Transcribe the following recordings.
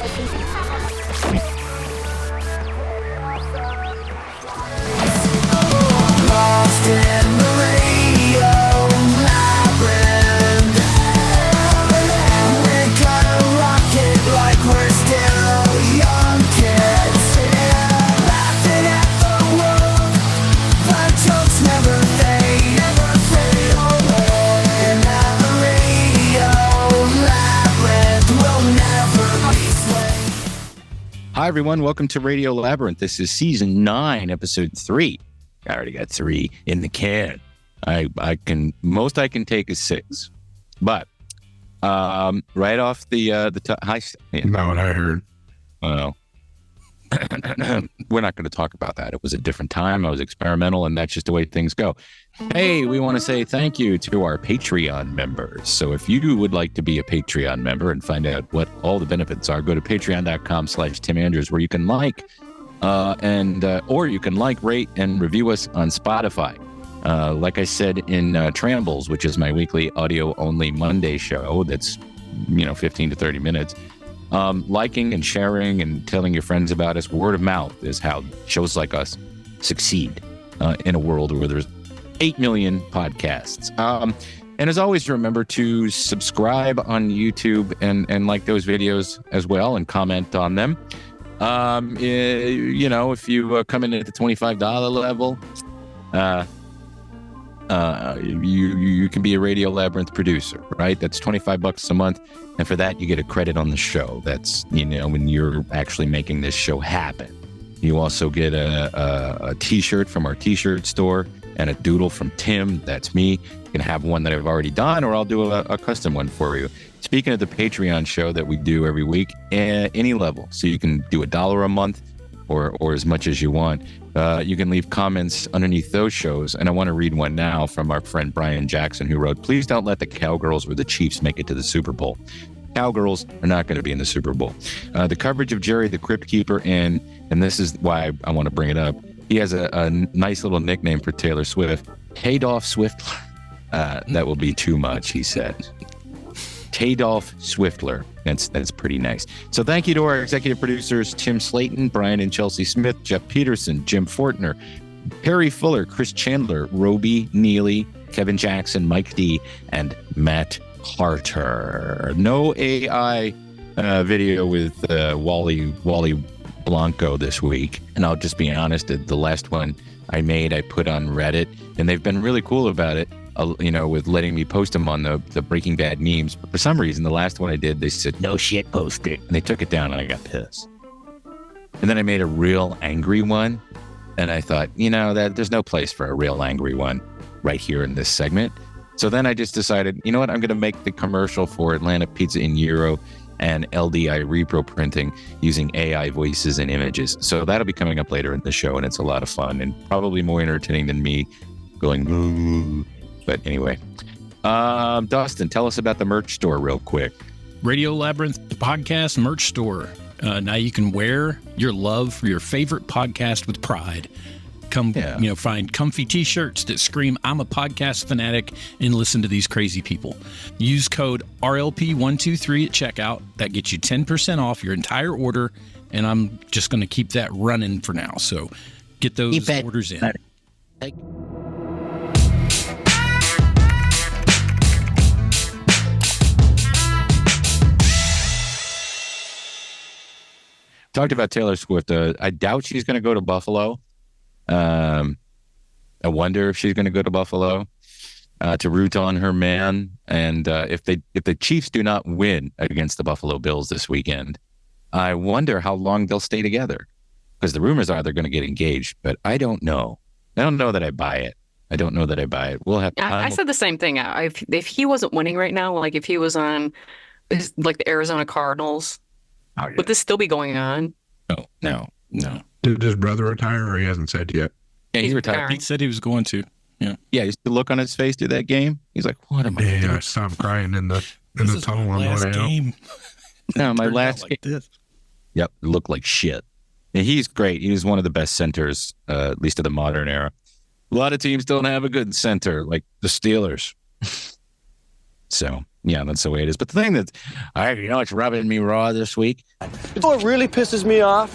Lost in the radio labyrinth. We're gonna rock it like we're still young kids. Laughing at the world, the jokes never fade away. And at the radio labyrinth will never be swayed. Hi, everyone. Welcome to Radio Labyrinth. This is season 9, episode 3. I already got 3 in the can. I can take is 6, but right off the top. Not what I heard. Well, we're not going to talk about that. It was a different time. I was experimental, and that's just the way things go. Hey, we want to say thank you to our Patreon members. So if you would like to be a Patreon member and find out what all the benefits are, go to patreon.com/Tim Andrews, where you can or you can rate, and review us on Spotify. Like I said in Trambles, which is my weekly audio-only Monday show that's, 15 to 30 minutes, liking and sharing and telling your friends about us, word of mouth is how shows like us succeed in a world where there's 8 million podcasts. And as always, remember to subscribe on YouTube and like those videos as well and comment on them. If you come in at the $25 level, you can be a Radio Labyrinth producer, right? That's $25 a month, and for that you get a credit on the show. That's when you're actually making this show happen. You also get a T-shirt from our T-shirt store and a doodle from Tim. That's me. You can have one that I've already done, or I'll do a custom one for you. Speaking of the Patreon show that we do every week, any level. So you can do $1 a month or as much as you want. You can leave comments underneath those shows. And I want to read one now from our friend Brian Jackson, who wrote, "Please don't let the Cowgirls or the Chiefs make it to the Super Bowl. Cowgirls are not going to be in the Super Bowl. The coverage of Jerry the Crypt Keeper, and this is why I want to bring it up. He has a nice little nickname for Taylor Swift, Taydolph Swiftler. That will be too much," he said. Taydolph Swiftler. That's pretty nice. So thank you to our executive producers, Tim Slayton, Brian and Chelsea Smith, Jeff Peterson, Jim Fortner, Perry Fuller, Chris Chandler, Roby Neely, Kevin Jackson, Mike D, and Matt Carter. No AI video with Wally Blanco this week. And I'll just be honest, the last one I made, I put on Reddit, and they've been really cool about it, with letting me post them on the Breaking Bad memes. But for some reason, the last one I did, they said, "No shit, post it." And they took it down, and I got pissed. And then I made a real angry one, and I thought, that there's no place for a real angry one right here in this segment. So then I just decided, I'm going to make the commercial for Atlanta Pizza in Euro and LDI repro printing using AI voices and images. So that'll be coming up later in the show, and it's a lot of fun and probably more entertaining than me going, "Ooh." But anyway, Dustin, tell us about the merch store real quick. Radio Labyrinth podcast merch store. Now you can wear your love for your favorite podcast with pride. Come, find comfy T-shirts that scream, "I'm a podcast fanatic," and listen to these crazy people. Use code RLP123 at checkout. That gets you 10% off your entire order, and I'm just going to keep that running for now. So get those orders in. Talked about Taylor Swift. I doubt she's going to go to Buffalo. I wonder if she's going to go to Buffalo to root on her man. And if the Chiefs do not win against the Buffalo Bills this weekend, I wonder how long they'll stay together. Because the rumors are they're going to get engaged, but I don't know. I don't know that I buy it. We'll have. I said the same thing. If he wasn't winning right now, like if he was on, like the Arizona Cardinals. Oh, yeah. Would this still be going on? No. Did his brother retire, or he hasn't said yet? Yeah, he's retired. He said he was going to. Yeah. Yeah, he's the look on his face through that game. He's like, "What am I doing?" I saw him crying in the tunnel on the way game. out. No, my last like game. This. Yep, it looked like shit. And he's great. He was one of the best centers, at least of the modern era. A lot of teams don't have a good center, like the Steelers. So, yeah, that's the way it is. But the thing that's, it's rubbing me raw this week. You know what really pisses me off?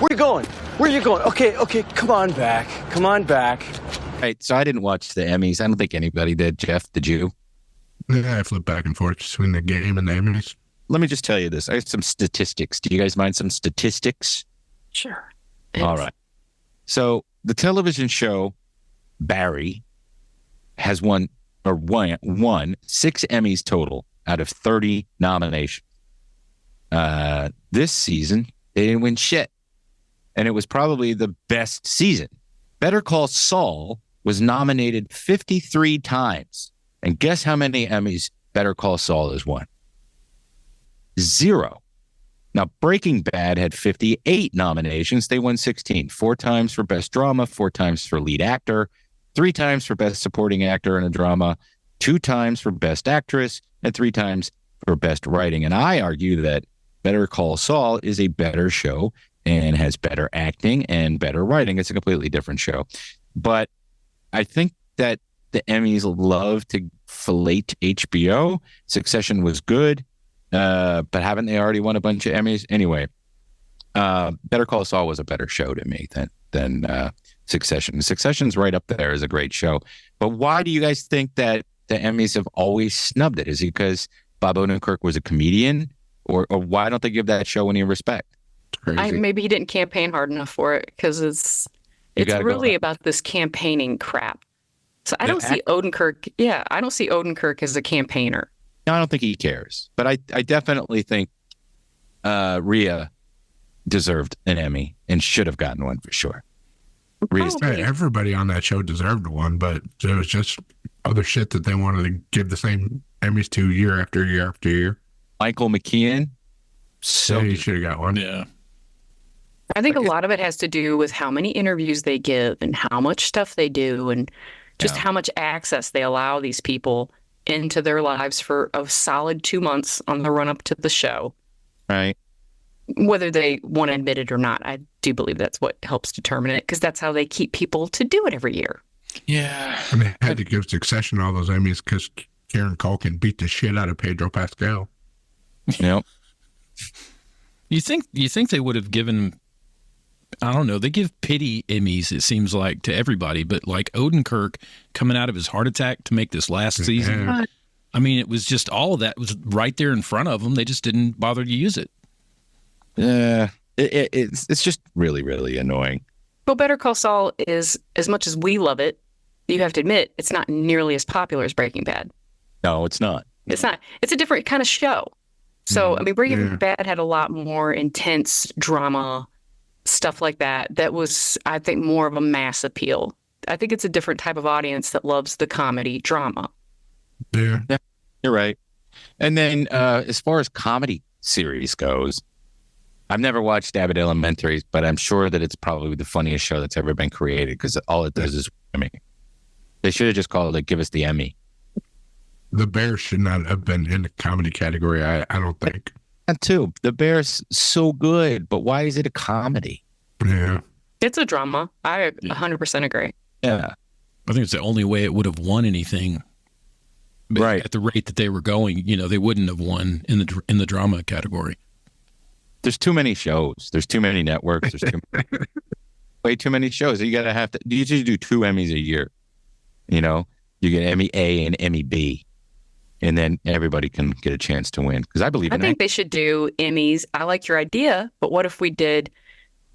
Where you going? Where you going? Okay, come on back. Come on back. Right. So I didn't watch the Emmys. I don't think anybody did. Jeff, did you? Yeah, I flip back and forth between the game and the Emmys. Let me just tell you this. I have some statistics. Do you guys mind some statistics? Sure. All right. So the television show Barry has won 6 Emmys total out of 30 nominations. This season, they didn't win shit. And it was probably the best season. Better Call Saul was nominated 53 times. And guess how many Emmys Better Call Saul has won? 0. Now, Breaking Bad had 58 nominations. They won 16. 4 times for Best Drama, 4 times for Lead Actor, 3 times for Best Supporting Actor in a Drama, 2 times for Best Actress, and 3 times for Best Writing. And I argue that Better Call Saul is a better show and has better acting and better writing. It's a completely different show. But I think that the Emmys love to fillet HBO. Succession was good, but haven't they already won a bunch of Emmys? Anyway, Better Call Saul was a better show to me than Succession. Succession's right up there as a great show. But why do you guys think that the Emmys have always snubbed it? Is it because Bob Odenkirk was a comedian? Or why don't they give that show any respect? Maybe he didn't campaign hard enough for it because it's really about this campaigning crap. So I don't see Odenkirk. Yeah, I don't see Odenkirk as a campaigner. No, I don't think he cares. But I definitely think Rhea deserved an Emmy and should have gotten one for sure. Everybody on that show deserved one, but there was just other shit that they wanted to give the same Emmys to year after year after year. Michael McKean. So he should have got one. Yeah. I think a lot of it has to do with how many interviews they give and how much stuff they do and just how much access they allow these people into their lives for a solid 2 months on the run up to the show. Right. Whether they want to admit it or not, I do believe that's what helps determine it because that's how they keep people to do it every year. Yeah. And they had to give Succession all those Emmys because Karen Culkin beat the shit out of Pedro Pascal. Yep. You think they would have given, I don't know, they give pity Emmys, it seems like, to everybody, but like Odenkirk coming out of his heart attack to make this last season, I mean, it was just all of that was right there in front of them. They just didn't bother to use it. Yeah, it's just really, really annoying. Well, Better Call Saul is, as much as we love it, you have to admit, it's not nearly as popular as Breaking Bad. No, it's not. It's not. It's a different kind of show. So, I mean, Breaking Bad had a lot more intense drama, stuff like that. That was, I think, more of a mass appeal. I think it's a different type of audience that loves the comedy drama. Yeah. You're right. And then as far as comedy series goes, I've never watched Abbott Elementary, but I'm sure that it's probably the funniest show that's ever been created because all it does is Emmy. They should have just called it Give Us the Emmy. The Bears should not have been in the comedy category, I don't think. That too. The Bears so good, but why is it a comedy? Yeah. It's a drama. I 100% agree. Yeah. I think it's the only way it would have won anything. But right. At the rate that they were going, they wouldn't have won in the drama category. There's too many shows. There's too many networks. There's way too many shows. You usually do 2 Emmys a year. You get Emmy A and Emmy B. And then everybody can get a chance to win. Because I think they should do Emmys. I like your idea, but what if you did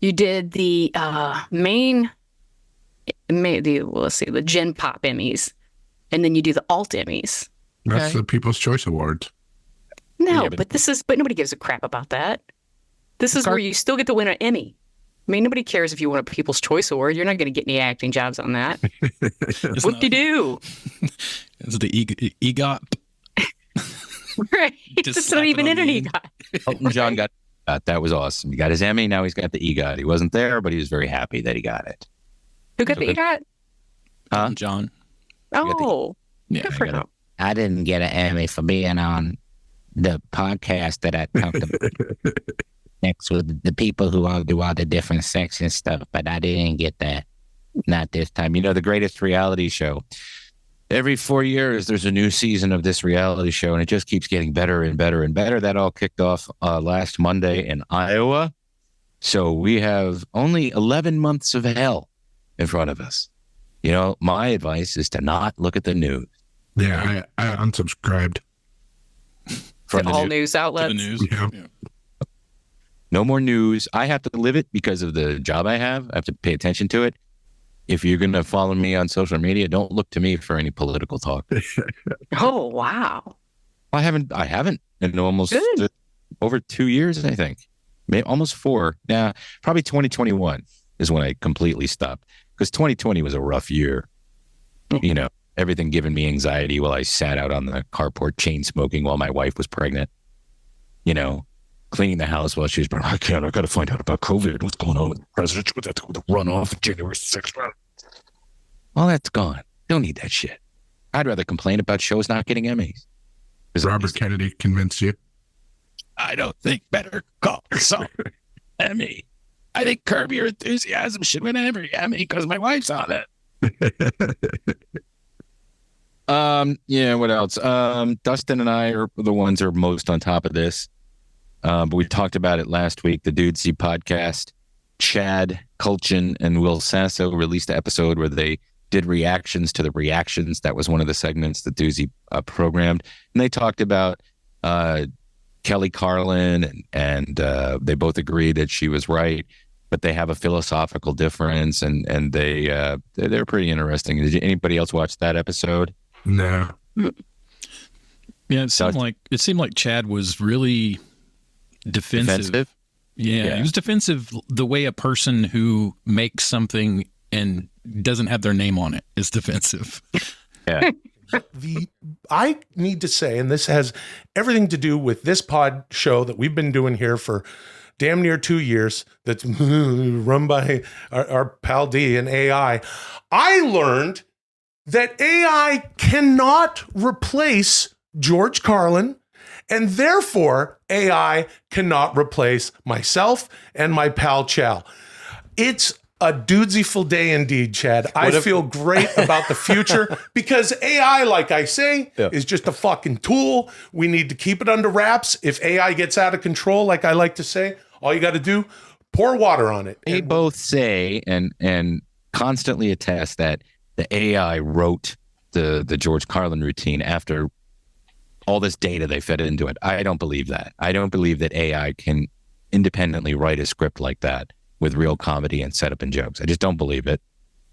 the the Gen Pop Emmys, and then you do the Alt Emmys. That's the People's Choice Awards. No, but nobody gives a crap about that. This is where you still get to win an Emmy. I mean, nobody cares if you win a People's Choice Award. You're not going to get any acting jobs on that. Whoop-de-doo. It's the EGOT. Right. It's not even in an EGOT. Elton John got that was awesome. He got his Emmy. Now he's got the EGOT. He wasn't there, but he was very happy that he got it. Who got the EGOT? Huh? John. Oh, yeah. Good for him. I didn't get an Emmy for being on the podcast that I talked about next with the people who all do all the different sex and stuff, but I didn't get that. Not this time. The greatest reality show every 4 years, there's a new season of this reality show, and it just keeps getting better and better and better. That all kicked off last Monday in Iowa. So we have only 11 months of hell in front of us. You know, my advice is to not look at the news. Yeah, I unsubscribed. From all news outlets. The news. Yeah. No more news. I have to live it because of the job I have. I have to pay attention to it. If you're going to follow me on social media, don't look to me for any political talk. Oh, wow. I haven't in almost over 2 years, I think. Maybe almost 4. Nah, probably 2021 is when I completely stopped, because 2020 was a rough year. You know, everything giving me anxiety while I sat out on the carport chain smoking while my wife was pregnant. You know, cleaning the house while she was pregnant. I got to find out about COVID. What's going on with the president with the runoff January 6th? All that's gone. Don't need that shit. I'd rather complain about shows not getting Emmys. Robert Kennedy convinced you? I don't think Better Call Saul Emmy. I think Curb Your Enthusiasm should win every Emmy because my wife's on it. Yeah, what else? Dustin and I are the ones who are most on top of this. But we talked about it last week. The Dudesy podcast, Chad Kulchin and Will Sasso released an episode where they did reactions to the reactions. That was one of the segments that Dudesy programmed. And they talked about Kelly Carlin, and they both agreed that she was right, but they have a philosophical difference, and they're pretty interesting. Did anybody else watch that episode? No. Yeah, it seemed like Chad was really defensive. Yeah, he was defensive the way a person who makes something and doesn't have their name on it is defensive. Yeah. I need to say, and this has everything to do with this pod show that we've been doing here for damn near 2 years, that's run by our pal D and AI. I learned that AI cannot replace George Carlin, and therefore AI cannot replace myself and my pal Chow. It's a dudesy-ful day indeed, Chad. I feel great about the future because AI, like I say, is just a fucking tool. We need to keep it under wraps. If AI gets out of control, like I like to say, all you got to do, pour water on it. They both say and constantly attest that the AI wrote the George Carlin routine after all this data they fed into it. I don't believe that. I don't believe that AI can independently write a script like that with real comedy and setup and jokes. I just don't believe it.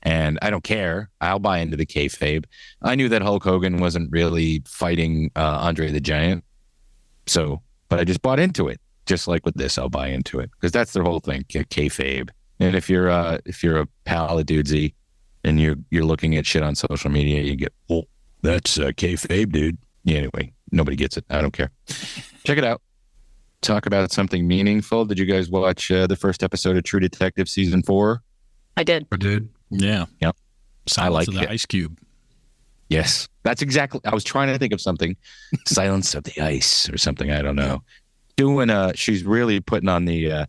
And I don't care. I'll buy into the kayfabe. I knew that Hulk Hogan wasn't really fighting Andre the Giant. But I just bought into it. Just like with this, I'll buy into it. Because that's their whole thing, kayfabe. And if you're a pal of Dudesy and you're looking at shit on social media, you get, well, that's kayfabe, dude. Yeah, anyway, nobody gets it. I don't care. Check it out. Talk about something meaningful. Did you guys watch the first episode of True Detective season 4? I did. Yeah. Yep. Silence I like of the it. Ice Cube. Yes, that's exactly. I was trying to think of something. Silence of the Ice or something. I don't know. She's really putting on the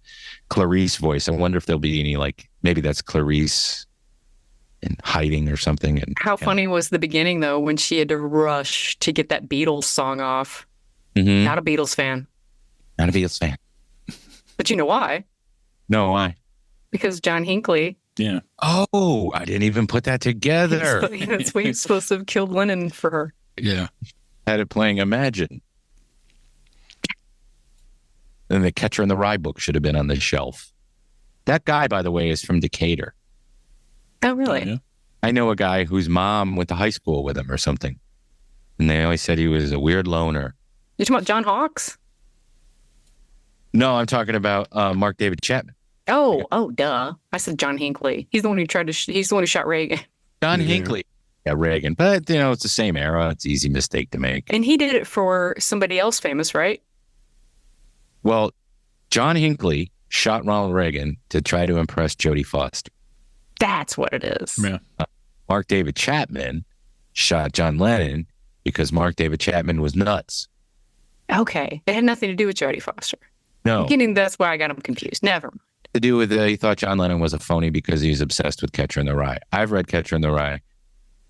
Clarice voice. I wonder if there'll be any, maybe that's Clarice in hiding or something. And how funny was the beginning though when she had to rush to get that Beatles song off? Mm-hmm. Not a Beatles fan. Not a Beatles fan. But you know why? No, why? Because John Hinckley. Yeah. Oh, I didn't even put that together. That's why he's supposed to have killed Lennon for her. Yeah. Had it playing Imagine. And the Catcher in the Rye book should have been on the shelf. That guy, by the way, is from Decatur. Oh, really? Yeah. I know a guy whose mom went to high school with him or something. And they always said he was a weird loner. You're talking about John Hawkes? No, I'm talking about Mark David Chapman. Oh, duh. I said John Hinckley. He's the one who he's the one who shot Reagan. John Hinckley. Yeah, Reagan. But, it's the same era. It's an easy mistake to make. And he did it for somebody else famous, right? Well, John Hinckley shot Ronald Reagan to try to impress Jody Foster. That's what it is. Yeah. Mark David Chapman shot John Lennon because Mark David Chapman was nuts. Okay. It had nothing to do with Jody Foster. No. That's why I got him confused. Never mind. To do with he thought John Lennon was a phony because he was obsessed with Catcher in the Rye. I've read Catcher in the Rye,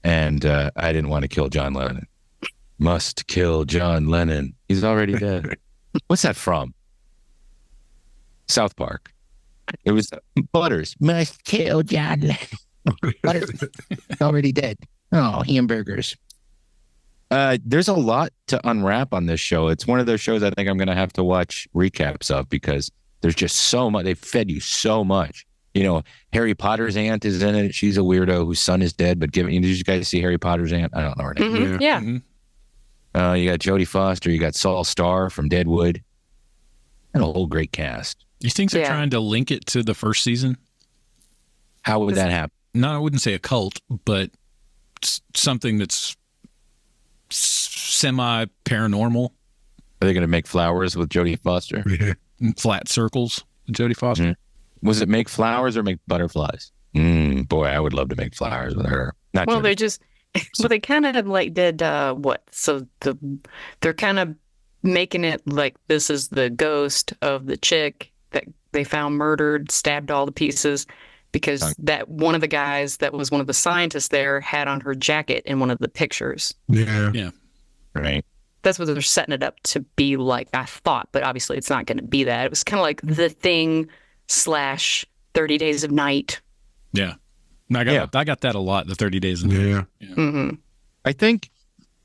And I didn't want to kill John Lennon. Must kill John Lennon. He's already dead. What's that from? South Park. It was Butters. Must kill John Lennon. Butters already dead. Oh, hamburgers. There's a lot to unwrap on this show. It's one of those shows I think I'm going to have to watch recaps of because there's just so much. They fed you so much. You know, Harry Potter's aunt is in it. She's a weirdo whose son is dead. But did you guys see Harry Potter's aunt? I don't know her name. Mm-hmm. Yeah. Mm-hmm. You got Jody Foster. You got Saul Starr from Deadwood. And a whole great cast. You think they're trying to link it to the first season? How would that happen? No, I wouldn't say a cult, but something that's semi-paranormal. Are they going to make flowers with Jodie Foster? Flat circles with Jodie Foster? Mm-hmm. Was it make flowers or make butterflies? Boy, I would love to make flowers with her. Well, they just... Well, they kind of like did what? So they're kind of making it like this is the ghost of the chick that they found murdered, stabbed all the pieces, because that one of the guys that was one of the scientists there had on her jacket in one of the pictures. Yeah. Right. That's what they're setting it up to be like, I thought, but obviously it's not going to be that. It was kind of like The Thing / 30 Days of Night. Yeah. I got that a lot, the 30 Days of Night. Yeah. Mm-hmm. I think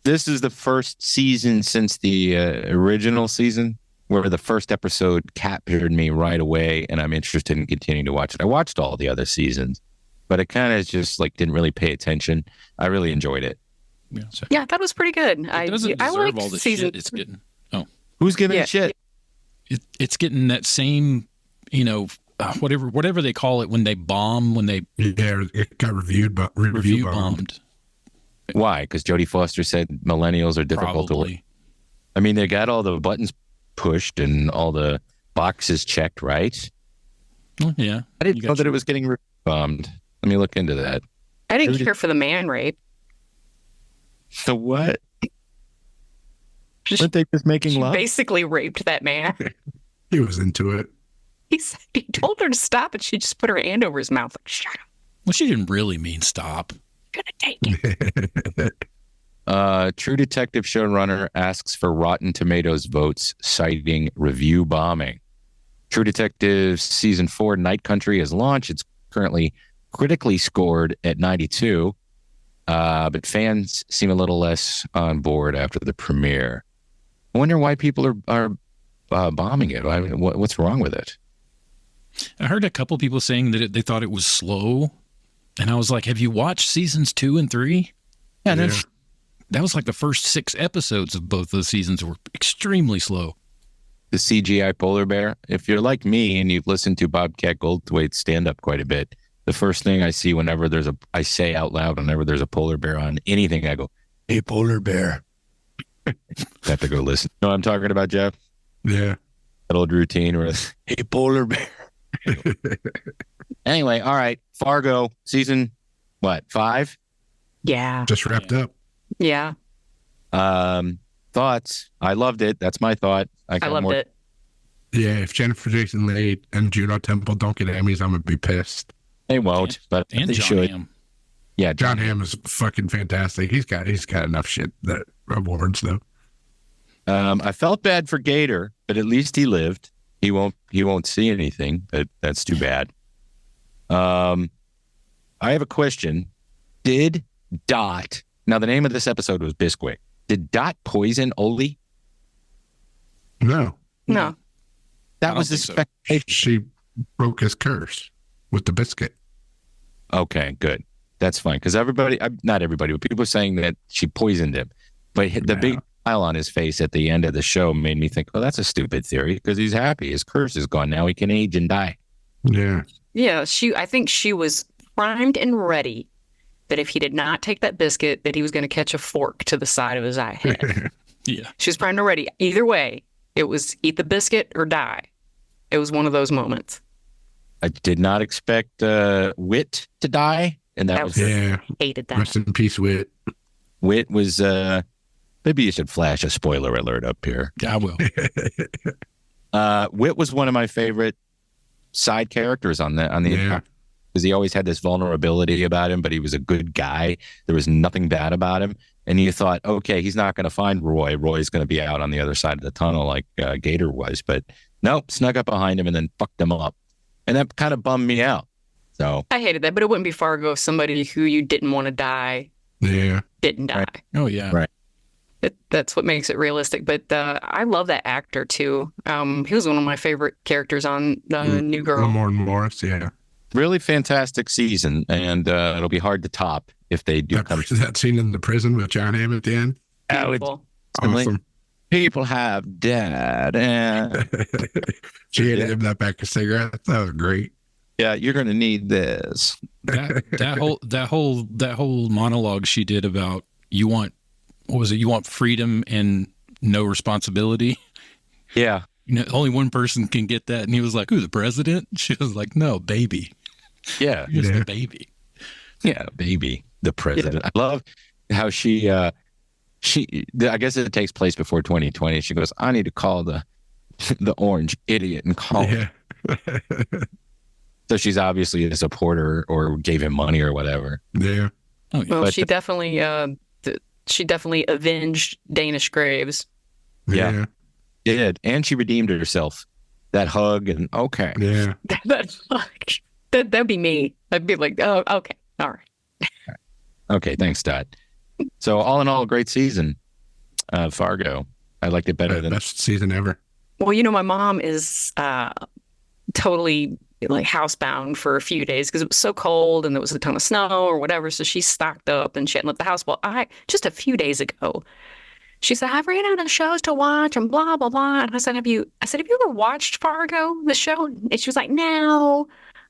this is the first season since the original season where the first episode captured me right away, and I'm interested in continuing to watch it. I watched all the other seasons, but it kind of just like didn't really pay attention. I really enjoyed it. Yeah, I thought it was pretty good. It doesn't I deserve liked all the season. shit it's getting. Oh, who's giving it shit? It's getting that same, whatever they call it when they bomb, it got review bombed. Why? Because Jodie Foster said millennials are difficult to work. I mean, they got all the buttons pushed and all the boxes checked, right? Well, yeah. I didn't know that it was getting bombed. Let me look into that. I didn't care for the man rape. So what? Weren't they just making love? Basically raped that man. He was into it. He told her to stop, and she just put her hand over his mouth like, shut up. Well, she didn't really mean stop. You're going to take it. True Detective showrunner asks for Rotten Tomatoes votes, citing review bombing. True Detective Season 4 Night Country has launched. It's currently critically scored at 92, but fans seem a little less on board after the premiere. I wonder why people are bombing it. I mean, what's wrong with it? I heard a couple people saying that they thought it was slow, and I was like, have you watched seasons 2 and 3? Yeah. That was like the first 6 episodes of both those seasons were extremely slow. The CGI polar bear. If you're like me and you've listened to Bobcat Goldthwait's stand-up quite a bit, the first thing I see whenever I say out loud whenever there's a polar bear on anything, I go, "Hey, polar bear." I have to go listen. You know what I'm talking about, Jeff? Yeah. That old routine where it's, "Hey, polar bear." Anyway, all right. Fargo, season, 5? Yeah. Just wrapped up. Yeah. Thoughts? I loved it. That's my thought. I loved it. Yeah, if Jennifer Jason Leigh and Juno Temple don't get Emmys, I'm going to be pissed. They won't, but and they John should. Hamm. Yeah, John Hamm is fucking fantastic. He's got enough shit that awards though. I felt bad for Gator, but at least he lived. He won't see anything. That's too bad. I have a question. Did Dot, now the name of this episode was Bisquick, did Dot poison Oli? No. That was the speculation. She broke his curse with the biscuit. Okay, good. That's fine. Because not everybody, but people are saying that she poisoned him. But the big smile on his face at the end of the show made me think, oh, that's a stupid theory because he's happy. His curse is gone. Now he can age and die. Yeah. Yeah, I think she was primed and ready that if he did not take that biscuit, that he was going to catch a fork to the side of his head. Yeah. She was primed and ready. Either way, it was eat the biscuit or die. It was one of those moments. I did not expect Wit to die. And that was hated that. Rest in peace, Wit. Wit was maybe you should flash a spoiler alert up here. I will. Wit was one of my favorite side characters on the because he always had this vulnerability about him, but he was a good guy. There was nothing bad about him. And you thought, okay, he's not going to find Roy. Roy's going to be out on the other side of the tunnel like Gator was. But nope, snuck up behind him and then fucked him up. And that kind of bummed me out. So I hated that, but it wouldn't be Fargo if somebody who you didn't want to die didn't die. Right. Oh, yeah. Right. That's what makes it realistic. But I love that actor, too. He was one of my favorite characters on New Girl. Morton Morris, yeah. Really fantastic season. And it'll be hard to top if they do come. That scene in the prison with John Hamm at the end. Beautiful. Awesome. People have dad. And she handed him that pack of cigarettes. That was great. yeah, you're going to need this. That whole monologue she did about you want freedom and no responsibility. Yeah. Only one person can get that, and he was like, "Who, the president?" She was like, "No, baby. Yeah. Just the baby." Yeah, baby, the president. Yeah. I love how she I guess it takes place before 2020. She goes, I need to call the orange idiot and call him. So she's obviously a supporter or gave him money or whatever. Yeah. Oh, yeah. Well, she definitely avenged Danish Graves. Yeah. Did. And she redeemed herself. That hug and okay. Yeah. That'd be me. I'd be like, oh, okay. All right. Okay, thanks, Dot. So all in all, great season. Fargo. I liked it better than best season ever. Well, my mom is totally like housebound for a few days because it was so cold and there was a ton of snow or whatever. So she stocked up and she hadn't left the house. Well, just a few days ago, she said, I've ran out of shows to watch and blah, blah, blah. And I said, have you ever watched Fargo, the show? And she was like, no,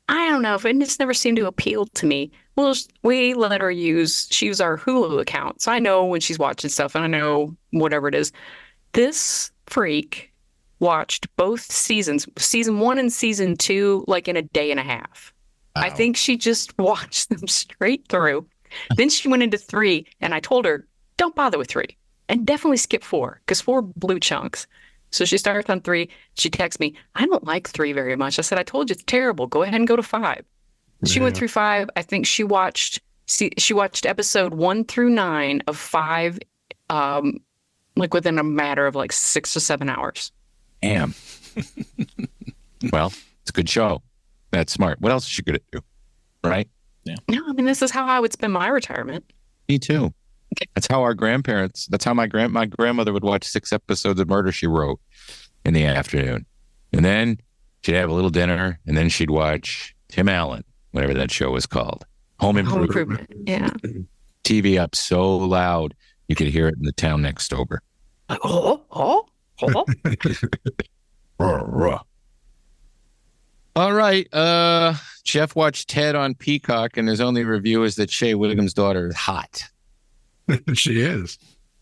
I don't know. It just never seemed to appeal to me. Well, we let her she used our Hulu account. So I know when she's watching stuff and I know whatever it is. This freak watched both seasons, season 1 and season 2, like in a day and a half. Wow. I think she just watched them straight through. Then she went into 3 and I told her, don't bother with 3 and definitely skip 4 because 4 blue chunks. So she started on 3. She texted me, I don't like 3 very much. I said, I told you it's terrible. Go ahead and go to 5. She went through 5. I think she watched episode 1 through 9 of 5, like within a matter of like 6 or 7 hours. Damn. Well, it's a good show. That's smart. What else is she good at do? Right? Yeah. No, I mean, this is how I would spend my retirement. Me too. That's how that's how my grandmother would watch 6 episodes of Murder, She Wrote in the afternoon. And then she'd have a little dinner and then she'd watch Tim Allen, whatever that show was called. Home Improvement. Yeah. TV up so loud you could hear it in the town next over. Like, oh. All right. Jeff watched Ted on Peacock, and his only review is that Shea Whittingham's daughter is hot. She is.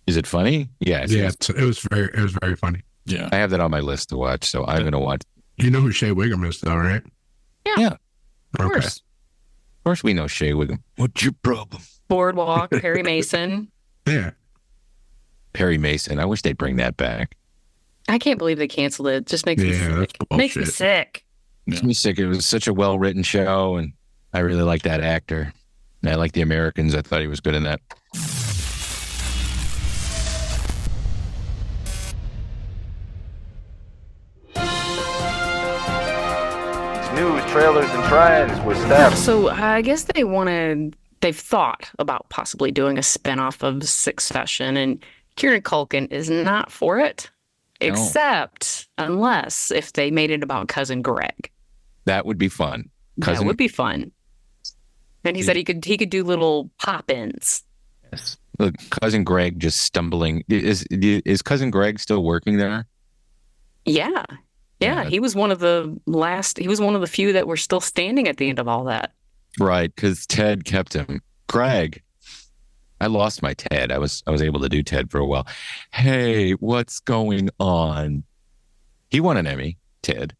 Is it funny? Yeah. It was very funny. Yeah. I have that on my list to watch, so I'm going to watch. You know who Shea Whigham is, though, right? Yeah. Of course. Of course we know Shea Whigham. What's your problem? Boardwalk, Perry Mason. Yeah. Perry Mason. I wish they'd bring that back. I can't believe they canceled it. It just makes me sick. Makes me sick. Makes me sick. It was such a well-written show, and I really like that actor. And I like The Americans. I thought he was good in that. News, trailers, and trends with Steph. So I guess they've thought about possibly doing a spinoff of Succession, and Kieran Culkin is not for it, except unless if they made it about Cousin Greg. That would be fun. That would be fun. And he said he could do little pop-ins. Yes. Look, Cousin Greg just stumbling. Is Cousin Greg still working there? Yeah. Yeah, he was one of the few that were still standing at the end of all that. Right, because Ted kept him. Greg, I lost my Ted. I was able to do Ted for a while. Hey, what's going on? He won an Emmy, Ted.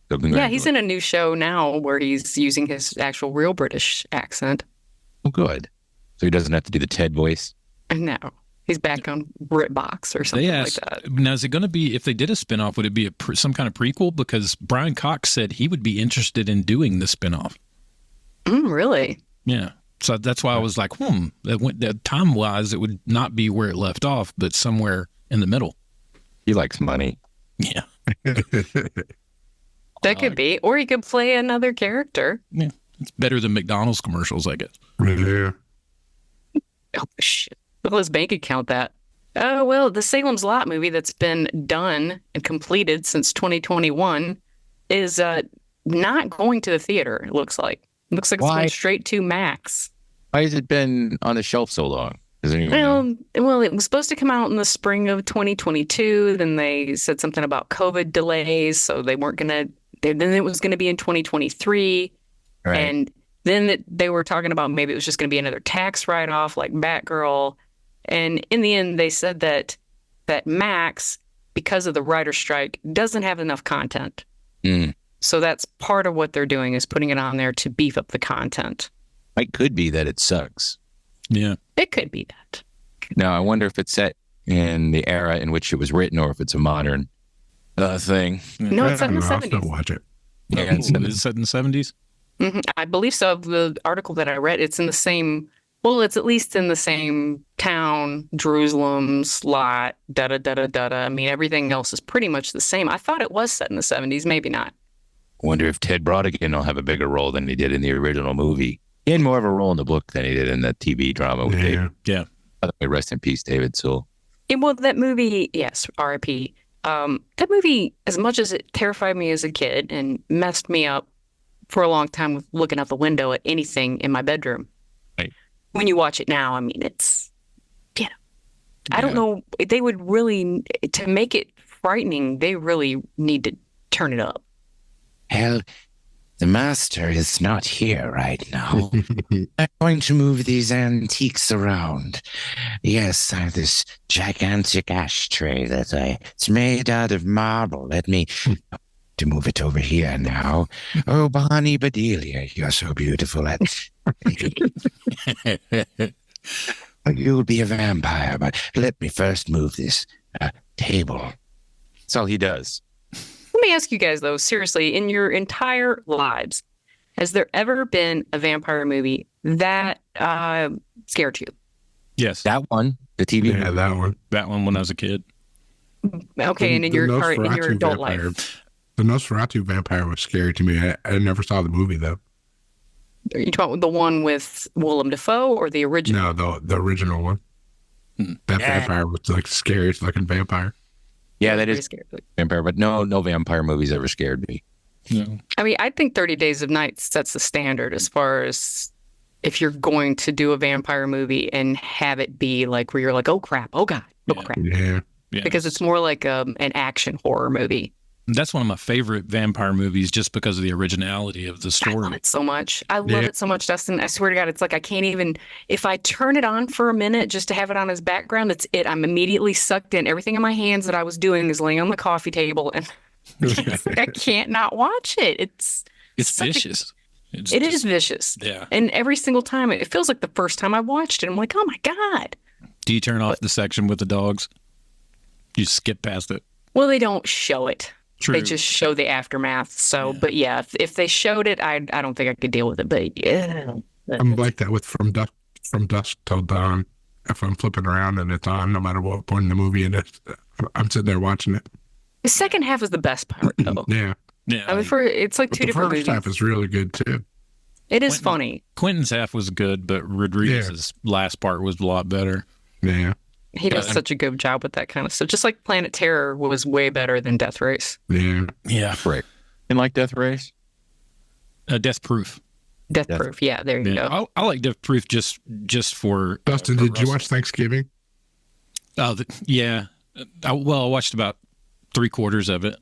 So yeah, he's in a new show now where he's using his actual real British accent. Oh, good. So he doesn't have to do the Ted voice? No. He's back on BritBox or something like that. Now, is it going to be, if they did a spinoff, would it be some kind of prequel? Because Brian Cox said he would be interested in doing the spinoff. Really? Yeah. So that's why I was like, that time wise, it would not be where it left off, but somewhere in the middle. He likes money. Yeah. That could be. Or he could play another character. Yeah. It's better than McDonald's commercials, I guess. Yeah. Oh, shit. Well, his bank account that. Oh, well, the Salem's Lot movie that's been done and completed since 2021 is not going to the theater, it looks like. It looks like it's going straight to Max. Why has it been on the shelf so long? Does anyone know? Well, it was supposed to come out in the spring of 2022. Then they said something about COVID delays, so they weren't going to. Then it was going to be in 2023. Right. And then they were talking about maybe it was just going to be another tax write-off like Batgirl. And in the end, they said that Max, because of the writer's strike, doesn't have enough content. So that's part of what they're doing is putting it on there to beef up the content. It could be that it sucks. Yeah. It could be that. Now, I wonder if it's set in the era in which it was written or if it's a modern thing. No, it's set in the I'll 70s. still watch it. Yeah, Is it set in the 70s? I believe so. The article that I read, it's in the same, well, it's at least in the same town, Jerusalem's lot, da-da-da-da-da-da. I mean, everything else is pretty much the same. I thought it was set in the 70s. Maybe not. I wonder if Ted Brodigan will have a bigger role than he did in the original movie. He had more of a role in the book than he did in the TV drama with David. Yeah. By the way, rest in peace, David Sewell. Yeah, well, that movie, yes, R.I.P. That movie, as much as it terrified me as a kid and messed me up for a long time with looking out the window at anything in my bedroom. Right. When you watch it now, I mean, it's, I don't know. They would really, to make it frightening, they really need to turn it up. Hell, the master is not here right now. I'm going to move these antiques around. Yes, I have this gigantic ashtray it's made out of marble. Let me to move it over here now. Oh, Bonnie Bedelia, you're so beautiful. You'll be a vampire, but let me first move this table. That's all he does. Let me ask you guys, though, seriously, in your entire lives, has there ever been a vampire movie that scared you? Yes. That one, the TV. Yeah, that one. That one when I was a kid. Okay, and in your adult life. The Nosferatu vampire was scary to me. I never saw the movie, though. Are you talking about the one with Willem Dafoe or the original? No, the original one. That vampire was like the scariest looking vampire. Yeah, that is vampire, but no vampire movies ever scared me. No. I mean, I think 30 Days of Night sets the standard as far as if you're going to do a vampire movie and have it be like where you're like, oh crap, oh god, oh crap. Yeah. Because it's more like an action horror movie. That's one of my favorite vampire movies just because of the originality of the story. I love it so much. I love it so much, Dustin. I swear to God, it's like I can't even, if I turn it on for a minute just to have it on as background, that's it. I'm immediately sucked in. Everything in my hands that I was doing is laying on the coffee table and it's like I can't not watch it. It's vicious. It is vicious. Yeah. And every single time, it feels like the first time I watched it, I'm like, oh my God. Do you turn off the section with the dogs? You skip past it? Well, they don't show it. True. They just show the aftermath. So, but yeah, if they showed it, I don't think I could deal with it. But yeah, I'm like that with From Dusk Till Dawn. If I'm flipping around and it's on, no matter what point in the movie it is, I'm sitting there watching it. The second half is the best part, though. Yeah. I mean, it's like two different movies. The first half is really good too. It is funny. Quentin's half was good, but Rodriguez's last part was a lot better. Yeah. He does such a good job with that kind of stuff. Just like Planet Terror was way better than Death Race. Yeah. Yeah. Right. And like Death Race? Death Proof. Death Proof. Yeah, there you go. I like Death Proof just for... Dustin, did you watch Thanksgiving? Oh, yeah. I watched about 3/4 of it.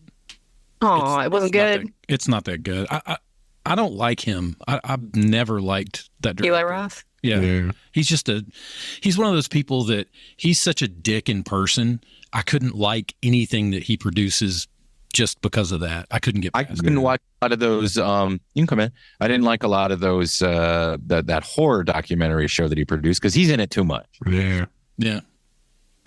Oh, it wasn't good. It's not that good. I don't like him. I've never liked that director. Eli Roth? Yeah. He's one of those people that he's such a dick in person. I couldn't like anything that he produces just because of that. I couldn't get past I couldn't watch a lot of those. You can come in. I didn't like a lot of those, that horror documentary show that he produced because he's in it too much. Yeah. Yeah.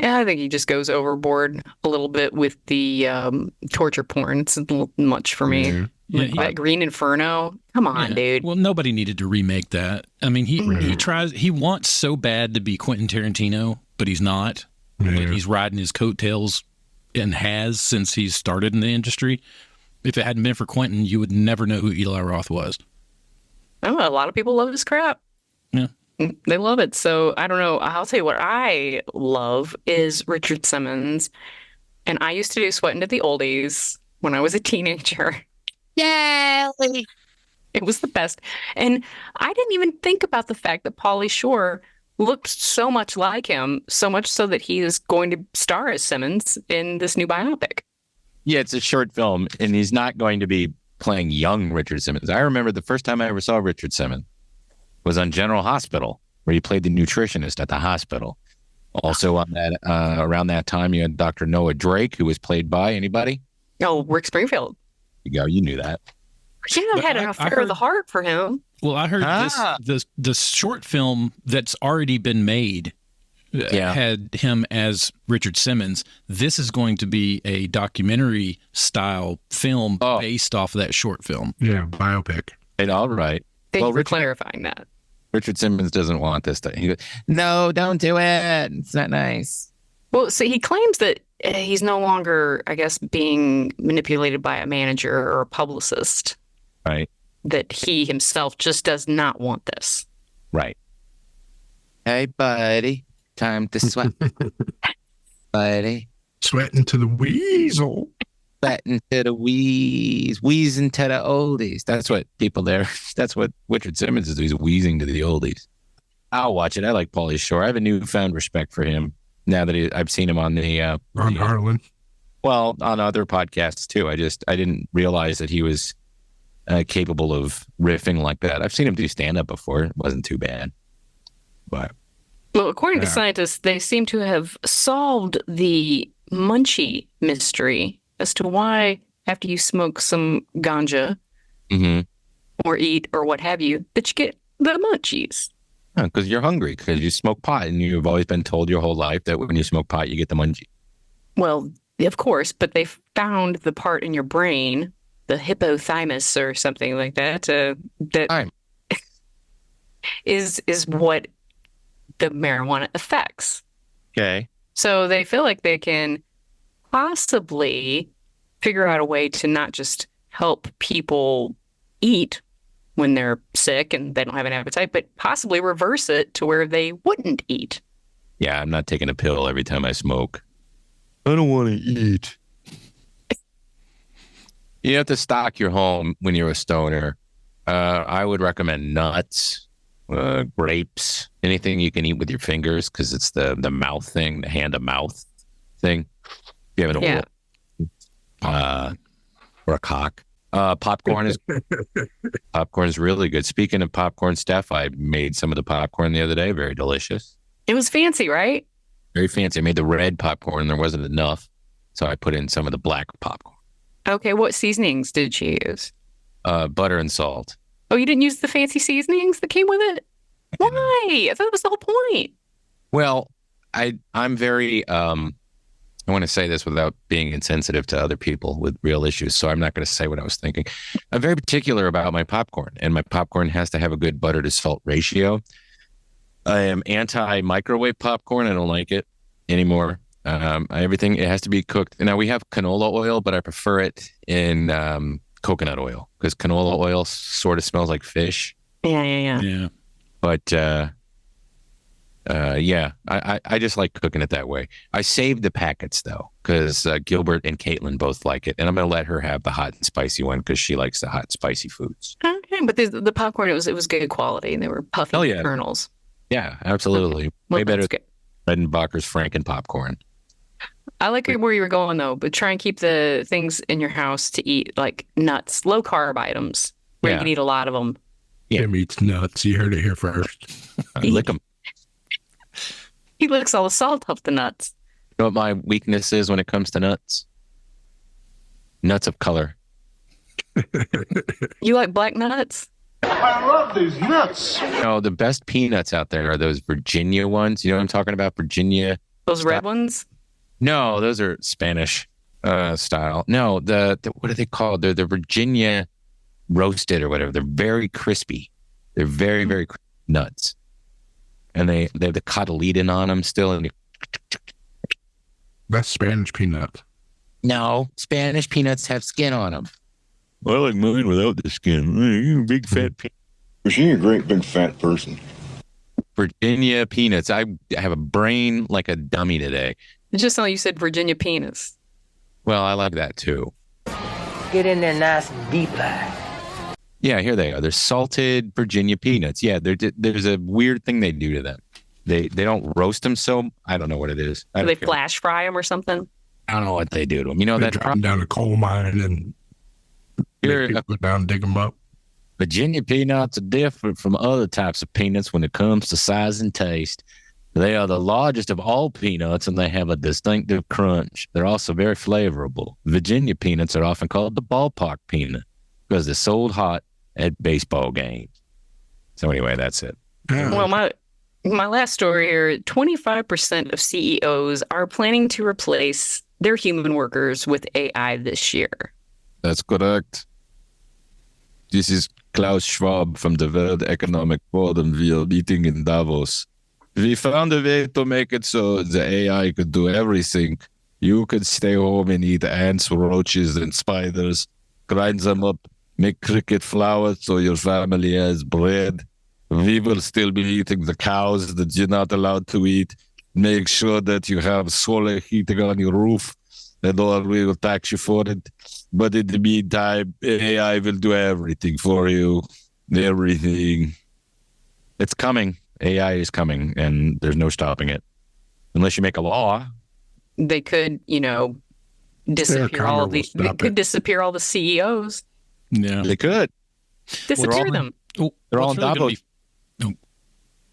Yeah, I think he just goes overboard a little bit with the torture porn. It's a little much for me. That Green Inferno. Come on, dude. Well, nobody needed to remake that. I mean, he wants so bad to be Quentin Tarantino, but he's not. Yeah. But he's riding his coattails and has since he started in the industry. If it hadn't been for Quentin, you would never know who Eli Roth was. Oh, a lot of people love his crap. Yeah. They love it. So I don't know. I'll tell you what I love is Richard Simmons. And I used to do Sweatin' to the Oldies when I was a teenager. Yay! It was the best. And I didn't even think about the fact that Pauly Shore looked so much like him, so much so that he is going to star as Simmons in this new biopic. Yeah, it's a short film, and he's not going to be playing young Richard Simmons. I remember the first time I ever saw Richard Simmons was on General Hospital, where he played the nutritionist at the hospital. Also on that, around that time, you had Dr. Noah Drake, who was played by anybody? Oh, Rick Springfield. You go, you knew that. Yeah, I had an affair of the heart for him. Well, I heard this short film that's already been made had him as Richard Simmons. This is going to be a documentary style film based off of that short film. Yeah, biopic. All right. Thank you for clarifying that. Richard Simmons doesn't want this. He goes, no, don't do it. It's not nice. Well, see, he claims that he's no longer, I guess, being manipulated by a manager or a publicist. Right. That he himself just does not want this. Right. Hey, buddy. Time to sweat. Buddy. Sweating to the weasel. Sweating to the wheezing to the oldies. That's what people there, that's what Richard Simmons is. He's wheezing to the oldies. I'll watch it. I like Pauly Shore. I have a newfound respect for him now that I've seen him on on Harlan. Well, on other podcasts too. I didn't realize that he was capable of riffing like that. I've seen him do stand-up before. It wasn't too bad. But well, according to scientists, they seem to have solved the munchie mystery as to why after you smoke some ganja or eat or what have you, that you get the munchies. Because you're hungry, because you smoke pot, and you've always been told your whole life that when you smoke pot, you get the munchie. Well, of course, but they found the part in your brain, the hypothalamus or something like that, that is what the marijuana affects. Okay. So they feel like they can possibly figure out a way to not just help people eat when they're sick and they don't have an appetite, but possibly reverse it to where they wouldn't eat. Yeah, I'm not taking a pill every time I smoke. I don't want to eat. You have to stock your home when you're a stoner. I would recommend nuts, grapes, anything you can eat with your fingers, because it's the mouth thing, the hand-to-mouth thing. You have an oil, or a cock. Popcorn is really good. Speaking of popcorn, Steph, I made some of the popcorn the other day. Very delicious. It was fancy, right? Very fancy. I made the red popcorn. There wasn't enough, so I put in some of the black popcorn. Okay, what seasonings did you use? Butter and salt. Oh, you didn't use the fancy seasonings that came with it? Why? I thought that was the whole point. Well, I'm very I want to say this without being insensitive to other people with real issues, so I'm not going to say what I was thinking. I'm very particular about my popcorn, and my popcorn has to have a good butter to salt ratio. I am anti-microwave popcorn. I don't like it anymore. Everything, it has to be cooked. Now, we have canola oil, but I prefer it in coconut oil, because canola oil sort of smells like fish. Yeah. But I just like cooking it that way. I saved the packets though, because Gilbert and Caitlin both like it, and I'm gonna let her have the hot and spicy one because she likes the hot and spicy foods. Okay, but the popcorn, it was good quality, and they were puffy kernels. Yeah, absolutely. Okay. Well, way better than Redenbacher's Franken popcorn. I like where you were going though, but try and keep the things in your house to eat, like nuts, low carb items, where you can eat a lot of them. Tim eats nuts. You heard it here first. Lick them. He licks all the salt off the nuts. You know what my weakness is when it comes to nuts? Nuts of color. You like black nuts? I love these nuts. No, the best peanuts out there are those Virginia ones. You know what I'm talking about? Virginia. Those red ones? No, those are Spanish style. No, the what are they called? They're the Virginia roasted or whatever. They're very crispy. They're very, very nuts. And they have the cotyledon on them still. And that's Spanish peanut. No, Spanish peanuts have skin on them. I like mine without the skin. You big fat peanut. You're a great big fat person. Virginia peanuts. I have a brain like a dummy today. It just sounded like you said Virginia penis. Well, I like that too. Get in there nice and deep. Yeah, here they are. They're salted Virginia peanuts. Yeah, there's a weird thing they do to them. They don't roast them, so I don't know what it is. Do they flash fry them or something? I don't know what they do to them. You know, they that's drop them down a coal mine and go down and dig them up. Virginia peanuts are different from other types of peanuts when it comes to size and taste. They are the largest of all peanuts, and they have a distinctive crunch. They're also very flavorful. Virginia peanuts are often called the ballpark peanut because they're sold hot at baseball games. So anyway, that's it. Well, my last story here, 25% of CEOs are planning to replace their human workers with AI this year. That's correct. This is Klaus Schwab from the World Economic Forum. We are meeting in Davos. We found a way to make it so the AI could do everything. You could stay home and eat ants, roaches, and spiders, grind them up, make cricket flour so your family has bread. We will still be eating the cows that you're not allowed to eat. Make sure that you have solar heating on your roof, and or we will tax you for it. But in the meantime, AI will do everything for you. Everything. It's coming. AI is coming, and there's no stopping it. Unless you make a law. They could, disappear all the disappear all the CEOs. Yeah. They could. Disappear them. They're all in Davos. Go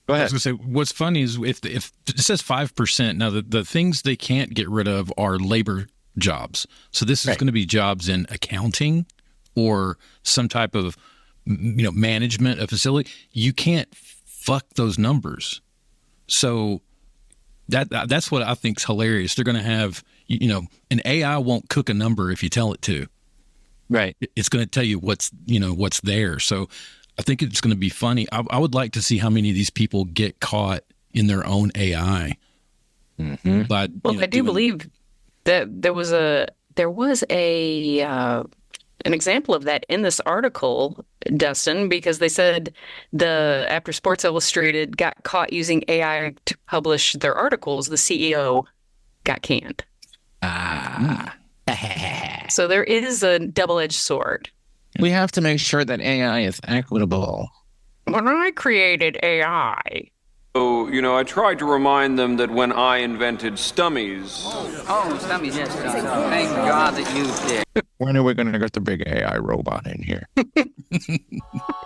ahead. I was going to say, what's funny is if it says 5%, now the things they can't get rid of are labor jobs. So this is going to be jobs in accounting or some type of, management of facility. You can't fuck those numbers. So that's what I think is hilarious. They're going to have, an AI won't cook a number if you tell it to. Right. It's going to tell you what's there. So I think it's going to be funny. I would like to see how many of these people get caught in their own AI. Mm-hmm. But, I do believe that there was an example of that in this article, Dustin, because they said after Sports Illustrated got caught using AI to publish their articles, the CEO got canned. So there is a double-edged sword. We have to make sure that AI is equitable. When I created AI... So, I tried to remind them that when I invented Stummies... Oh, Stummies, yes. Thank God that you did. When are we going to get the big AI robot in here?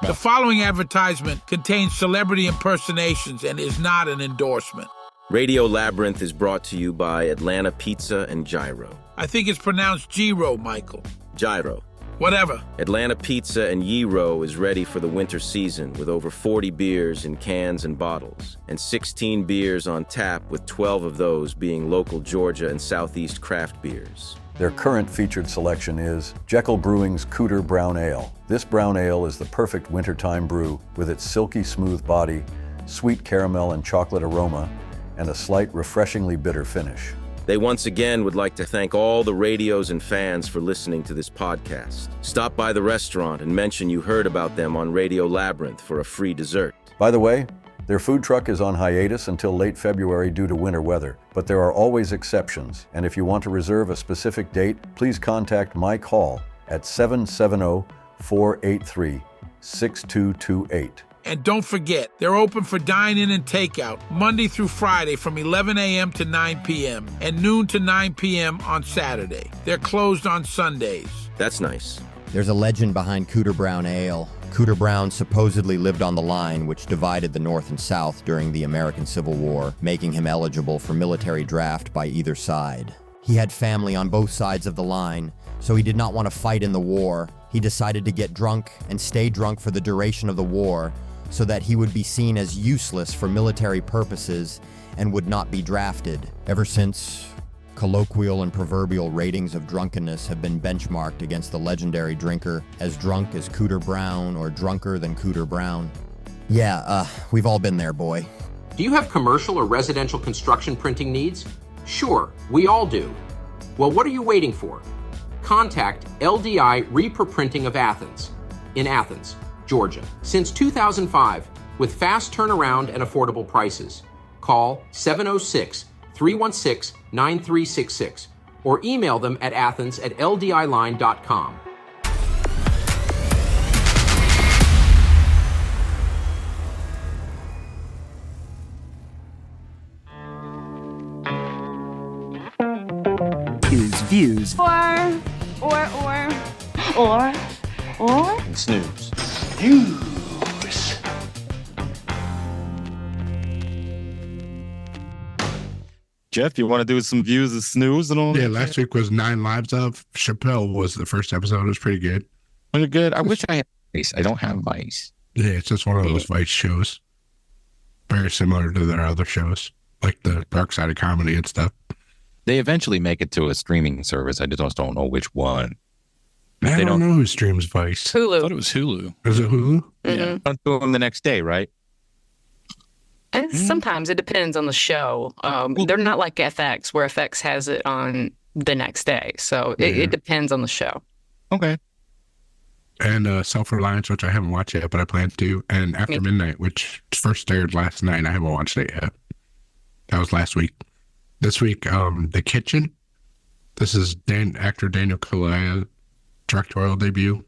The following advertisement contains celebrity impersonations and is not an endorsement. Radio Labyrinth is brought to you by Atlanta Pizza and Gyro. I think it's pronounced Gyro, Michael. Gyro. Whatever. Atlanta Pizza and Gyro is ready for the winter season with over 40 beers in cans and bottles, and 16 beers on tap, with 12 of those being local Georgia and Southeast craft beers. Their current featured selection is Jekyll Brewing's Cooter Brown Ale. This brown ale is the perfect wintertime brew with its silky smooth body, sweet caramel and chocolate aroma, and a slight refreshingly bitter finish. They once again would like to thank all the radios and fans for listening to this podcast. Stop by the restaurant and mention you heard about them on Radio Labyrinth for a free dessert. By the way, their food truck is on hiatus until late February due to winter weather, but there are always exceptions, and if you want to reserve a specific date, please contact Mike Hall at 770-483-6228. And don't forget, they're open for dine-in and takeout Monday through Friday from 11 a.m. to 9 p.m. and noon to 9 p.m. on Saturday. They're closed on Sundays. That's nice. There's a legend behind Cooter Brown Ale. Cooter Brown supposedly lived on the line which divided the North and South during the American Civil War, making him eligible for military draft by either side. He had family on both sides of the line, so he did not want to fight in the war. He decided to get drunk and stay drunk for the duration of the war, so that he would be seen as useless for military purposes and would not be drafted. Ever since, Colloquial and proverbial ratings of drunkenness have been benchmarked against the legendary drinker as drunk as Cooter Brown or drunker than Cooter Brown. Yeah, we've all been there, boy. Do you have commercial or residential construction printing needs? Sure, we all do. Well, what are you waiting for? Contact LDI Reaper Printing of Athens, in Athens, Georgia, since 2005, with fast turnaround and affordable prices. Call 706-316-9366 or email them at athens@ldiline.com. Views. Or. Snooze. News. Jeff, you want to do some views of Snooze and all? Yeah, last week was 9 Lives of Chappelle was the first episode. It was pretty good. Was it good? I wish I had Vice. I don't have Vice. Yeah, it's just one of those Vice shows. Very similar to their other shows, like the Dark Side of Comedy and stuff. They eventually make it to a streaming service. I just don't know which one. I don't know who streams Vice. Hulu. I thought it was Hulu. Is it Hulu? Yeah. Don't do them the next day, right? And sometimes it depends on the show. They're not like FX, where FX has it on the next day. So it depends on the show. Okay. And Self-Reliance, which I haven't watched yet, but I plan to. And After Midnight, which first aired last night. I haven't watched it yet. That was last week. This week, The Kitchen. This is actor Daniel Kaluuya directorial debut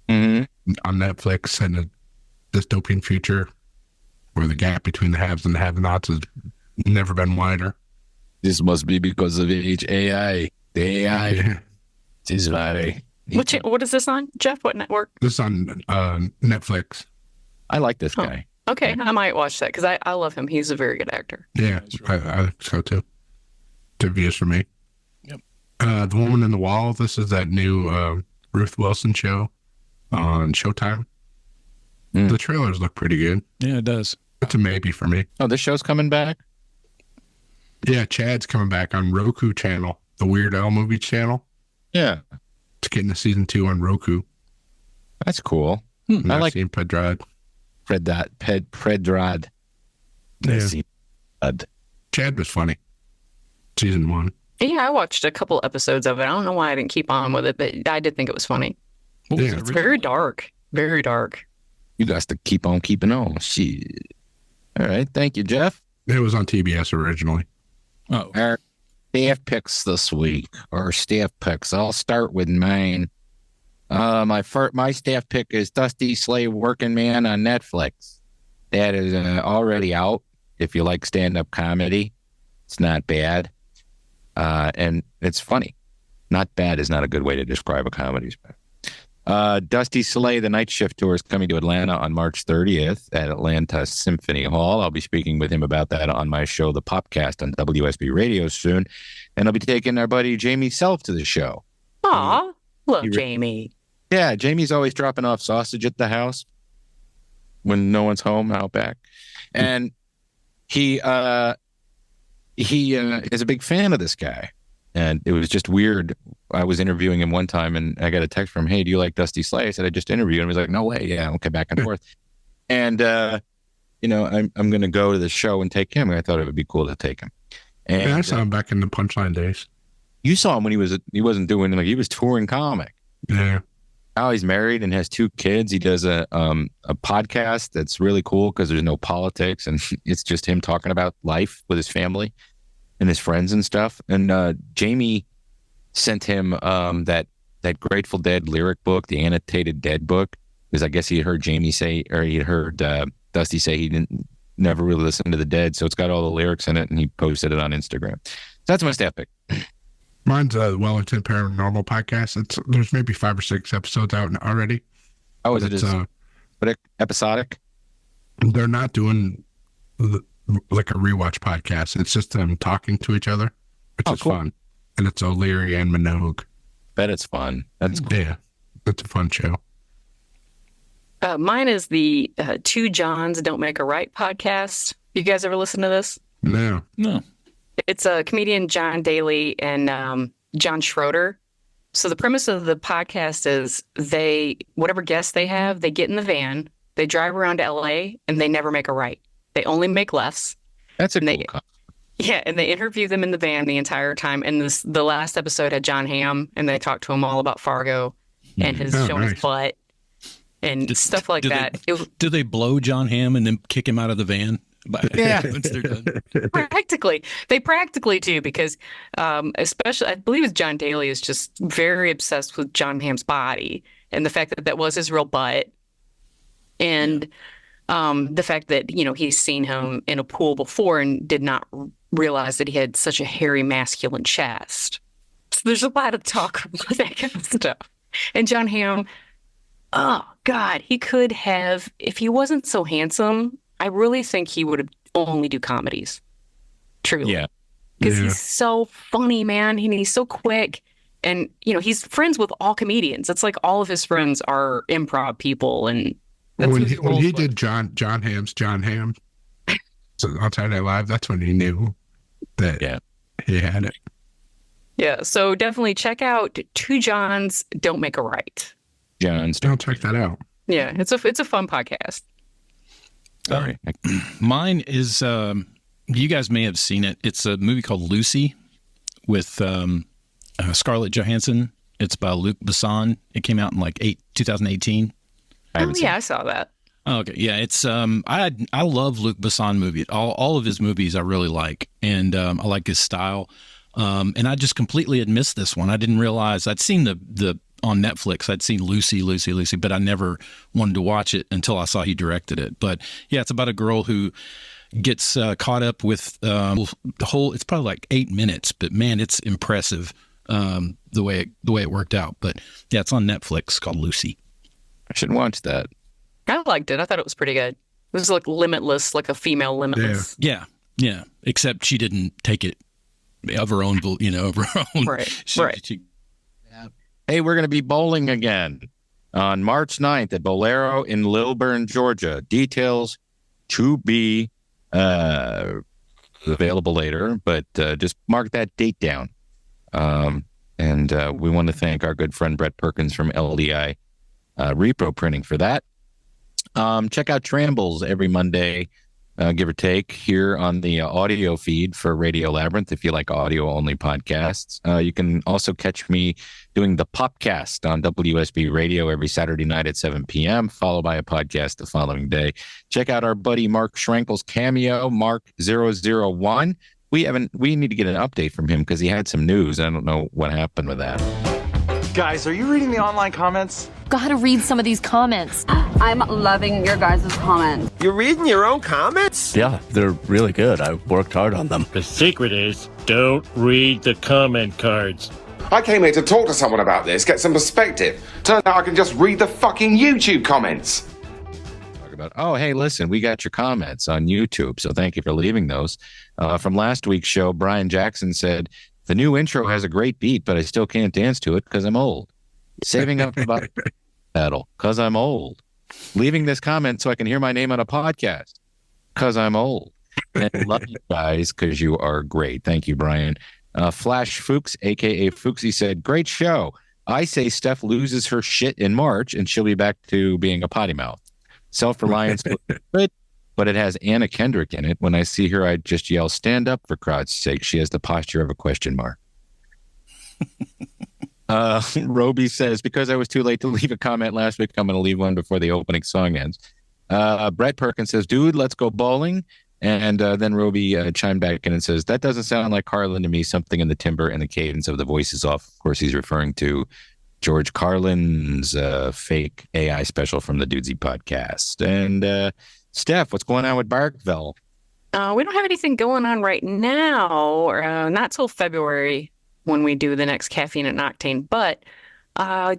on Netflix, and a dystopian future where the gap between the haves and the have-nots has never been wider. This must be because of AI. The AI. Yeah. This is why. What is this on, Jeff? What network? This is on Netflix. I like this guy. Okay, I might watch that because I love him. He's a very good actor. Yeah, I think so too. Two views for me. Yep. The Woman in the Wall. This is that new Ruth Wilson show on Showtime. The trailers look pretty good. Yeah, it does. It's a maybe for me. Oh, this show's coming back? Yeah, Chad's coming back on Roku channel, the Weird Al movie channel. Yeah. It's getting a season 2 on Roku. That's cool. I like Pedrad. Pedrad. Yeah. Chad was funny. Season 1. Yeah, I watched a couple episodes of it. I don't know why I didn't keep on with it, but I did think it was funny. It's very dark. Very dark. You guys to keep on keeping on. Shit. All right. Thank you, Jeff. It was on TBS originally. Oh. Our staff picks this week, or staff picks. I'll start with mine. My staff pick is Dusty Slay Working Man on Netflix. That is already out. If you like stand-up comedy, it's not bad. And it's funny. Not bad is not a good way to describe a comedy. Dusty Slay, the Night Shift Tour, is coming to Atlanta on March 30th at Atlanta Symphony Hall. I'll be speaking with him about that on my show, The Popcast, on WSB Radio soon. And I'll be taking our buddy Jamie Self to the show. Aw, love Jamie. Yeah, Jamie's always dropping off sausage at the house when no one's home out back. And he is a big fan of this guy. And it was just weird. I was interviewing him one time and I got a text from him, hey, do you like Dusty Slay? I said, I just interviewed him. He's like, no way. Yeah, okay, back and forth. And, I'm going to go to the show and take him. And I thought it would be cool to take him. And I saw him back in the Punchline days. You saw him when he wasn't doing, like, he was touring comic. Yeah. Now he's married and has 2 kids. He does a podcast that's really cool because there's no politics and it's just him talking about life with his family and his friends and stuff. And Jamie sent him that Grateful Dead lyric book, the Annotated Dead book, because I guess he had heard Jamie say, or he had heard Dusty say he never really listened to the Dead, so it's got all the lyrics in it, and he posted it on Instagram. So that's my staff pick. Mine's the Wellington Paranormal podcast. There's maybe 5 or 6 episodes out already. Oh, is it but episodic? They're not doing like a rewatch podcast. It's just them talking to each other, which is fun. And it's O'Leary and Minogue. Bet it's fun. That's cool. Yeah, it's a fun show. Mine is the Two Johns Don't Make a Right podcast. You guys ever listen to this? No. It's a comedian, John Daly and John Schroeder. So the premise of the podcast is whatever guests they have, they get in the van, they drive around to LA, and they never make a right. They only make lefts. That's a cool concept. Yeah, and they interview them in the van the entire time. And the last episode had John Hamm, and they talked to him all about Fargo and his showing his butt and stuff like that. Do they blow John Hamm and then kick him out of the van? Yeah. Once they're done. They practically do, because especially, I believe it's John Daly is just very obsessed with John Hamm's body and the fact that was his real butt. And the fact that, he's seen him in a pool before and did not realize that he had such a hairy masculine chest. So there's a lot of talk about that kind of stuff. And John Hamm, oh God, he could have, if he wasn't so handsome, I really think he would only do comedies. Truly. Yeah. Because he's so funny, man. And he's so quick. And, he's friends with all comedians. It's like all of his friends are improv people. And that's when he did John Hamm's John Hamm, so on Saturday Night Live, that's when he knew that he had it. Yeah. So definitely check out Two Johns Don't Make a Right. Johns. Don't check that out. Yeah. It's a fun podcast. Sorry. Mine is, you guys may have seen it. It's a movie called Lucy with Scarlett Johansson. It's by Luc Besson. It came out in 2018. I saw that. Oh, okay. Yeah, it's I love Luc Besson movies. All of his movies I really like, and I like his style. And I just completely had missed this one. I didn't realize I'd seen the on Netflix. I'd seen Lucy, but I never wanted to watch it until I saw he directed it. But yeah, it's about a girl who gets caught up with the whole. It's probably like 8 minutes, but man, it's impressive the way it worked out. But yeah, it's on Netflix, called Lucy. I should watch that. I liked it. I thought it was pretty good. It was like Limitless, like a female Limitless. Yeah. Except she didn't take it of her own, of her own. Right. Right. Hey, we're going to be bowling again on March 9th at Bolero in Lilburn, Georgia. Details to be available later, but just mark that date down. And we want to thank our good friend Brett Perkins from LDI Repro Printing for that. Check out Trambles every Monday, give or take, here on the audio feed for Radio Labyrinth if you like audio-only podcasts. You can also catch me doing the Popcast on WSB Radio every Saturday night at 7 p.m., followed by a podcast the following day. Check out our buddy Mark Schrenkel's cameo, Mark001. We need to get an update from him because he had some news. I don't know what happened with that. Guys, are you reading the online comments? Gotta read some of these comments. I'm loving your guys' comments. You're reading your own comments? Yeah, they're really good. I worked hard on them. The secret is, don't read the comment cards. I came here to talk to someone about this, get some perspective. Turns out I can just read the fucking YouTube comments. Talk about, oh, hey, listen, we got your comments on YouTube, so thank you for leaving those. From last week's show, Brian Jackson said, the new intro has a great beat, but I still can't dance to it because I'm old. Saving up about battle because I'm old. Leaving this comment so I can hear my name on a podcast because I'm old. And love you guys because you are great. Thank you, Brian. Flash Fuchs, a.k.a. Fuchsy, said, great show. I say Steph loses her shit in March and she'll be back to being a potty mouth. Self-reliance, good, but it has Anna Kendrick in it. When I see her, I just yell, stand up for God's sake. She has the posture of a question mark. Roby says, because I was too late to leave a comment last week, I'm going to leave one before the opening song ends. Brett Perkins says, dude, let's go bowling. And then Roby chimed back in and says, that doesn't sound like Carlin to me. Something in the timbre and the cadence of the voice is off. Of course, he's referring to George Carlin's fake AI special from the Dudesy podcast. And Steph, what's going on with Barkville? We don't have anything going on right now, not till February when we do the next Caffeine and Octane. But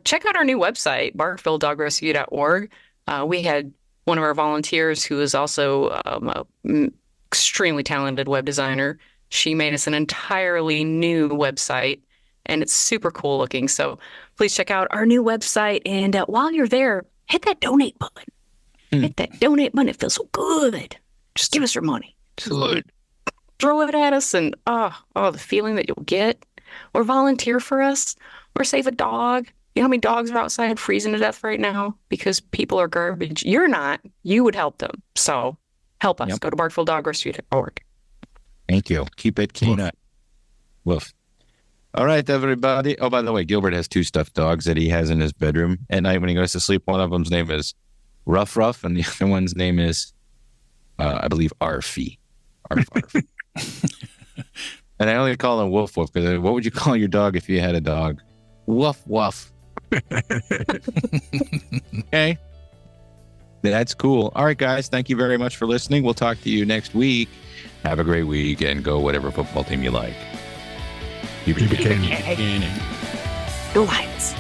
check out our new website, barkvilledogrescue.org. We had one of our volunteers who is also an extremely talented web designer. She made us an entirely new website, and it's super cool looking. So please check out our new website. And while you're there, hit that donate button. Hit that donate button. It feels so good. Just give us your money. Good. throw it at us and the feeling that you'll get, or volunteer for us, or save a dog. You know how many dogs are outside freezing to death right now because people are garbage? You're not. You would help them. So help us. Go to barkvilledogrescue.org. Thank you. Keep it canine. Woof. All right, everybody. Oh, by the way, Gilbert has 2 stuffed dogs that he has in his bedroom at night when he goes to sleep. One of them's name is Ruff Ruff, and the other one's name is, I believe, Arfie. Arf, Arf. And I only call him Woof Woof because what would you call your dog if you had a dog? Woof Woof. Okay. That's cool. All right, guys. Thank you very much for listening. We'll talk to you next week. Have a great week and go whatever football team you like. Keep it canning. Go Lions.